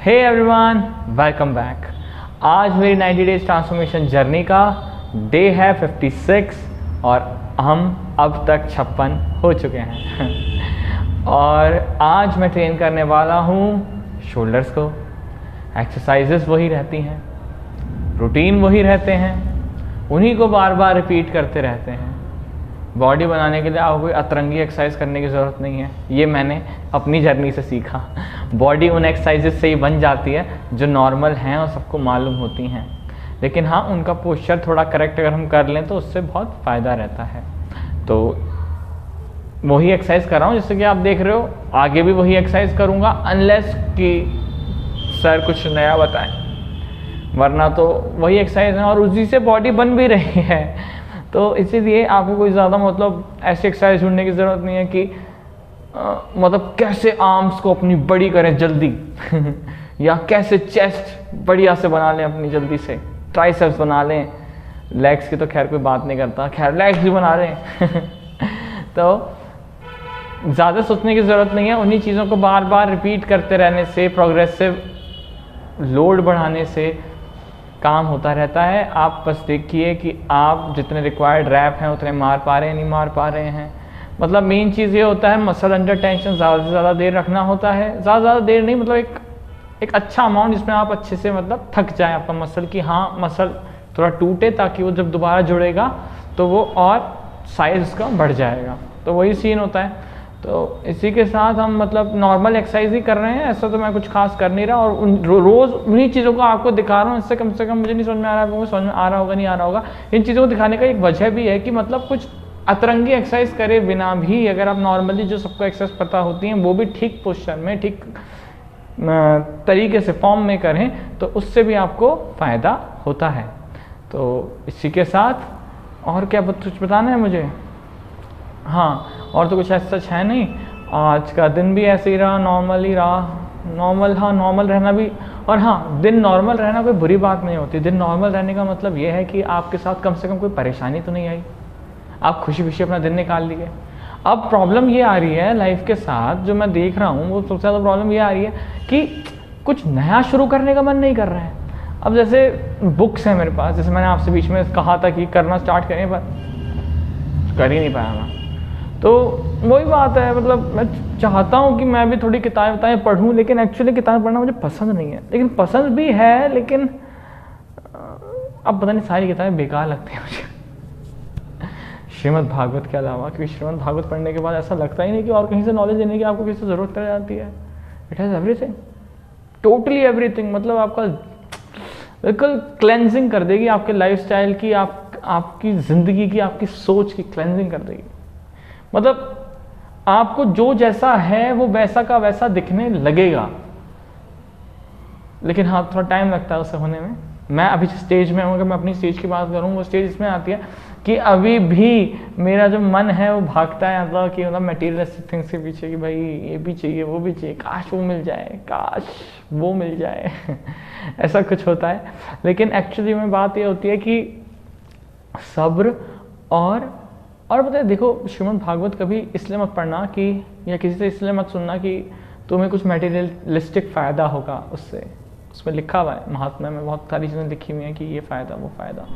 Hey everyone, welcome back. आज मेरी 90 days transformation journey का डे है 56 और हम अब तक 56 हो चुके हैं। और आज मैं ट्रेन करने वाला हूँ शोल्डर्स को। एक्सरसाइजेस वही रहती हैं, रूटीन वही रहते हैं, उन्हीं को बार बार रिपीट करते रहते हैं। बॉडी बनाने के लिए आपको कोई अतरंगी एक्सरसाइज करने की ज़रूरत नहीं है, ये मैंने अपनी जर्नी से सीखा। बॉडी उन एक्सरसाइजेस से ही बन जाती है जो नॉर्मल हैं और सबको मालूम होती हैं, लेकिन हाँ उनका पोस्चर थोड़ा करेक्ट अगर हम कर लें तो उससे बहुत फ़ायदा रहता है। तो वही एक्सरसाइज कर रहा हूँ, जैसे कि आप देख रहे हो आगे भी वही एक्सरसाइज करूँगा, अनलेस कि सर कुछ नया बताएं, वरना तो वही एक्सरसाइज है और उसी से बॉडी बन भी रही है। तो इसीलिए आपको कोई ज़्यादा मतलब ऐसी एक्सरसाइज ढूंढने की ज़रूरत नहीं है कि मतलब कैसे आर्म्स को अपनी बड़ी करें जल्दी या कैसे चेस्ट बढ़िया से बना लें अपनी जल्दी से, ट्राइसेप्स बना लें। लेग्स की तो खैर कोई बात नहीं करता, खैर लेग्स भी बना लें तो ज़्यादा सोचने की ज़रूरत नहीं है। उन्हीं चीज़ों को बार बार रिपीट करते रहने से, प्रोग्रेसिव लोड बढ़ाने से काम होता रहता है। आप बस देखिए कि आप जितने रिक्वायर्ड रैप हैं उतने मार पा रहे हैं, नहीं मार पा रहे हैं। मतलब मेन चीज़ ये होता है मसल अंडर टेंशन ज़्यादा से ज़्यादा देर रखना होता है। ज़्यादा देर नहीं, मतलब एक अच्छा अमाउंट जिसमें आप अच्छे से मतलब थक जाए आपका मसल, कि हाँ मसल थोड़ा टूटे, ताकि वो जब दोबारा जुड़ेगा तो वो और साइज उसका बढ़ जाएगा। तो वही सीन होता है। तो इसी के साथ हम मतलब नॉर्मल एक्सरसाइज ही कर रहे हैं, ऐसा तो मैं कुछ खास कर नहीं रहा। और रोज़ उन्हीं चीज़ों को आपको दिखा रहा हूँ। इससे कम से कम मुझे नहीं समझ में आ रहा है, समझ में आ रहा होगा नहीं आ रहा होगा। इन चीज़ों को दिखाने का एक वजह भी है कि मतलब कुछ अतरंगी एक्सरसाइज करे बिना भी अगर आप नॉर्मली जो सबको एक्सरसाइज पता होती हैं वो भी ठीक पोस्चर में, ठीक तरीके से फॉर्म में करें तो उससे भी आपको फ़ायदा होता है। तो इसी के साथ और क्या कुछ बताना है मुझे? हाँ, और तो कुछ ऐसा सच है नहीं। आज का दिन भी ऐसे ही रहा, नॉर्मल ही रहा। नॉर्मल, हाँ नॉर्मल रहना भी, और हाँ दिन नॉर्मल रहना कोई बुरी बात नहीं होती। दिन नॉर्मल रहने का मतलब ये है कि आपके साथ कम से कम कोई परेशानी तो नहीं आई, आप खुशी खुशी अपना दिन निकाल लिए। अब प्रॉब्लम ये आ रही है लाइफ के साथ, जो मैं देख रहा हूँ वो सबसे ज़्यादा प्रॉब्लम ये आ रही है कि कुछ नया शुरू करने का मन नहीं कर रहा है। अब जैसे बुक्स हैं मेरे पास, जैसे मैंने आपसे बीच में कहा था कि करना स्टार्ट करें, पर कर ही नहीं पाया मैं। तो वही बात है, मतलब मैं चाहता हूँ कि मैं भी थोड़ी किताबें पढ़ूँ, लेकिन एक्चुअली किताबें पढ़ना मुझे पसंद नहीं है। लेकिन पसंद भी है, लेकिन अब पता नहीं सारी किताबें बेकार लगती हैं मुझे श्रीमद् भागवत के अलावा। क्योंकि श्रीमद् भागवत पढ़ने के बाद ऐसा लगता ही नहीं कि और कहीं से नॉलेज लेने की आपको किसी से ज़रूरत पड़ जाती है। It has everything, totally everything. मतलब आपका बिल्कुल क्लेंजिंग कर देगी आपके लाइफस्टाइल की, आपकी ज़िंदगी की, आपकी सोच की क्लेंजिंग कर देगी। मतलब आपको जो जैसा है वो वैसा का वैसा दिखने लगेगा, लेकिन हाँ थोड़ा टाइम लगता है उसे होने में। मैं अभी जिस स्टेज में हूँ, अगर मैं अपनी स्टेज की बात करूँ, वो स्टेज इसमें आती है कि अभी भी मेरा जो मन है वो भागता है मतलब कि मतलब मटेरियलिस्टिक थिंग्स के पीछे, कि भाई ये भी चाहिए वो भी चाहिए, काश वो मिल जाए, काश वो मिल जाए ऐसा कुछ होता है। लेकिन एक्चुअली में बात ये होती है कि सब्र और पता है, देखो श्रीमद् भागवत कभी इसलिए मत पढ़ना कि, या किसी से इसलिए मत सुनना कि तुम्हें कुछ मटेरियलिस्टिक फ़ायदा होगा उससे। उसमें लिखा हुआ है, महात्मा में बहुत सारी चीज़ें लिखी हुई हैं कि ये फ़ायदा वो फ़ायदा,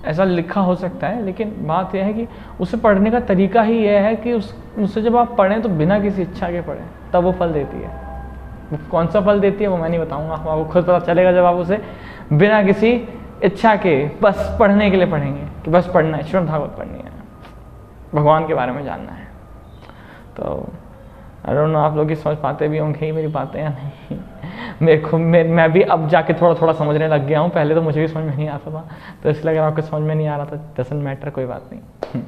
ऐसा लिखा हो सकता है। लेकिन बात यह है कि उसे पढ़ने का तरीका ही यह है कि उससे जब आप पढ़ें तो बिना किसी इच्छा के पढ़ें, तब वो फल देती है। वो कौन सा फल देती है वो मैं नहीं बताऊँगा, आपको खुद पता चलेगा जब आप उसे बिना किसी इच्छा के बस पढ़ने के लिए पढ़ेंगे कि बस पढ़ना है, श्रीमद् भागवत पढ़नी है, भगवान के बारे में जानना है। तो आई डोंट नो आप लोग समझ पाते भी होंगे मेरी बातें या नहीं। मैं भी अब जाके थोड़ा थोड़ा समझने लग गया हूँ, पहले तो मुझे भी समझ में नहीं आता था। तो इसलिए अगर आपको समझ में नहीं आ रहा था, डजंट मैटर, कोई बात नहीं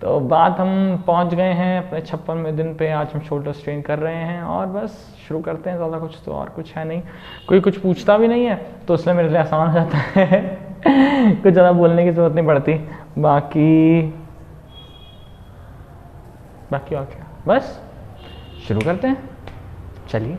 तो बात हम पहुँच गए हैं अपने 56वें दिन पे। आज हम शोल्डर स्ट्रेन कर रहे हैं और बस शुरू करते हैं। ज़्यादा कुछ तो और कुछ है नहीं, कोई कुछ पूछता भी नहीं है, तो इसलिए मेरे लिए आसान हो जाता है कुछ ज़्यादा बोलने की ज़रूरत नहीं पड़ती। बाकी और क्या, बस शुरू करते हैं, चलिए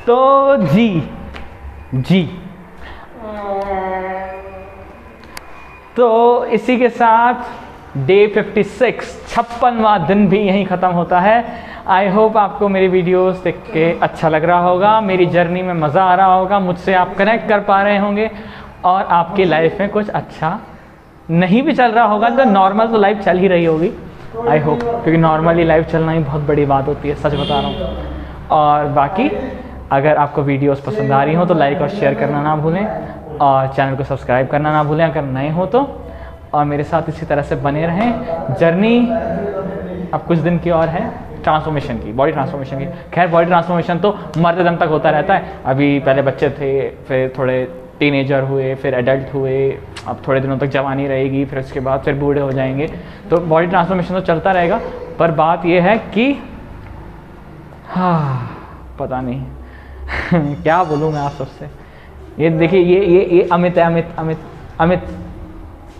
तो जी तो इसी के साथ डे 56 56वां दिन भी यहीं ख़त्म होता है। आई होप आपको मेरी वीडियोस देख के अच्छा लग रहा होगा, मेरी जर्नी में मज़ा आ रहा होगा, मुझसे आप कनेक्ट कर पा रहे होंगे और आपकी लाइफ में कुछ अच्छा नहीं भी चल रहा होगा तो नॉर्मल तो लाइफ चल ही रही होगी, आई होप, क्योंकि नॉर्मली लाइफ चलना ही बहुत बड़ी बात होती है, सच बता रहा हूँ। और बाकी अगर आपको वीडियोस पसंद आ रही हो तो लाइक और शेयर करना ना भूलें और चैनल को सब्सक्राइब करना ना भूलें अगर नए हो तो, और मेरे साथ इसी तरह से बने रहें। जर्नी अब कुछ दिन की और है ट्रांसफॉर्मेशन की, बॉडी ट्रांसफॉर्मेशन की। खैर बॉडी ट्रांसफॉर्मेशन तो मरते दम तक होता रहता है। अभी पहले बच्चे थे, फिर थोड़े टीनेजर हुए, फिर एडल्ट हुए, अब थोड़े दिनों तक जवानी रहेगी, फिर उसके बाद फिर बूढ़े हो जाएंगे। तो बॉडी ट्रांसफॉर्मेशन तो चलता रहेगा, पर बात यह है कि पता नहीं क्या बोलूँ मैं आप सबसे। ये देखिए ये अमित है, अमित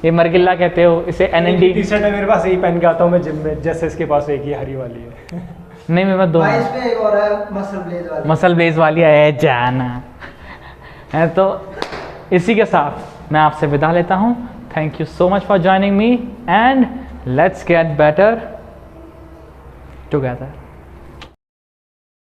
ये मरगिल्ला कहते हो इसे, NND टी शर्ट है मेरे पास, यही पहन के आता हूँ मैं जिम में, जैसे इसके पास एक ही हरी वाली है नहीं मेरे पास दो पे एक और है मसल ब्लेज वाली है जाना है। तो इसी के साथ मैं आपसे विदा लेता हूँ। Thank you so much for joining me and let's get better together.